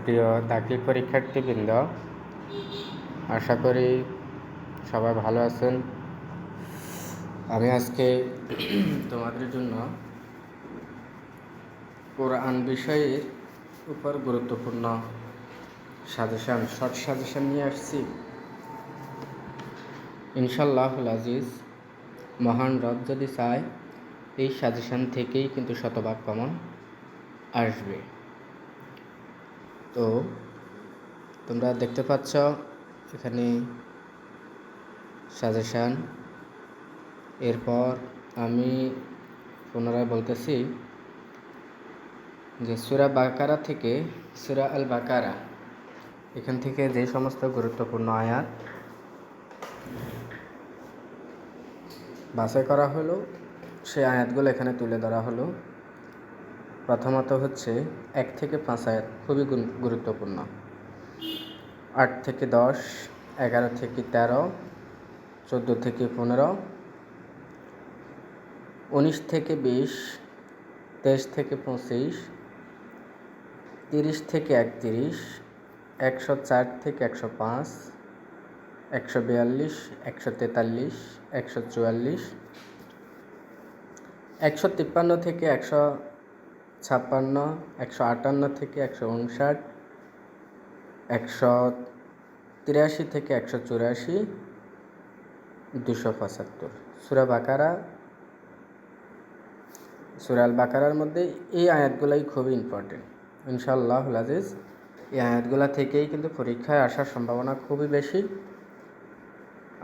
প্রিয় দাখিল পরীক্ষার্থীবৃন্দ, আশা করি সবাই ভালো আছেন। আমি আজকে তোমাদের জন্য কোরআন বিষয়ের উপর গুরুত্বপূর্ণ শর্ট সাজেশন নিয়ে আসছি। ইনশাআল্লাহুল আজিজ, মহান রব যদি চায় এই সাজেশন থেকেই কিন্তু শতভাগ কমন আসবে। তো তোমরা দেখতে পাচ্ছ এখানে সাজেশান। এরপর আমি পুনরায় বলতেছি যে সূরা বাকারা থেকে সূরা আল বাকারা, এখান থেকে যে সমস্ত গুরুত্বপূর্ণ আয়াত বাছাই করা হলো সেই আয়াতগুলো এখানে তুলে ধরা হলো। প্রথমত হচ্ছে 1 থেকে 5 আয়াত খুবই গুরুত্বপূর্ণ। 8 থেকে 10, 11 থেকে 13, 14 থেকে 15, 19 থেকে 20, 23 থেকে 25, 30 থেকে 31, 104 থেকে 105, 142, 143, 144, 153 থেকে 156, 158 থেকে 159, 183 থেকে 184, 275। সূরা বাকারা, সূরা আল বাকারার মধ্যে এই আয়াতগুলাই খুবই ইম্পর্টেন্ট। ইনশাআল্লাহুল আজিজ, এই আয়াতগুলা থেকেই কিন্তু পরীক্ষায় আসার সম্ভাবনা খুবই বেশি।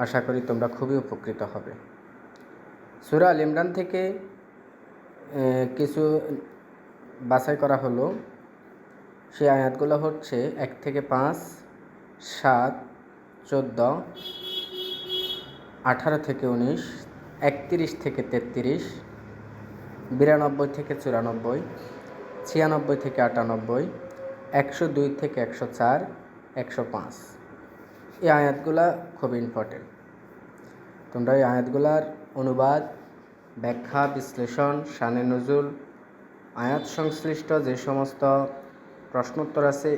আশা করি তোমরা খুবই উপকৃত হবে। সূরা আল ইমরান থেকে কিছু বাছাই করা হলো। সেই আয়াতগুলো হচ্ছে 1 থেকে 5, 7, 14, 18 থেকে 19, 31 থেকে 33, 92 থেকে 94, 96 থেকে 98, 102 থেকে 104, 105। এই আয়াতগুলা খুব ইম্পর্টেন্ট। তোমরা এই আয়াতগুলার অনুবাদ, ব্যাখ্যা, বিশ্লেষণ, শানে নজুল, আয়াত সংশ্লিষ্ট যে সমস্ত প্রশ্নোত্তর আছে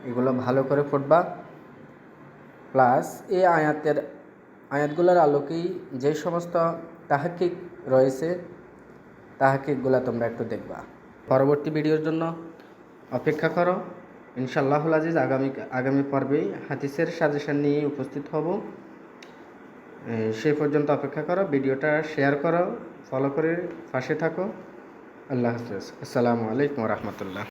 এগুলো ভালো করে পড়বা। প্লাস এই আয়াতগুলোর আলোকেই যে সমস্ত তাহকিক রয়েছে তাহকিকগুলো তোমরা একটু দেখবা। পরবর্তী ভিডিওর জন্য অপেক্ষা করো। ইনশাআল্লাহুল আজিজ আগামী পর্বে হাদিসের সাজেশন নিয়ে উপস্থিত হব। সেই পর্যন্ত অপেক্ষা করো। ভিডিওটা শেয়ার করো, ফলো করে পাশে থাকো। আল্লাহ হাফেজ। আসসালামু আলাইকুম ওয়া রাহমাতুল্লাহ।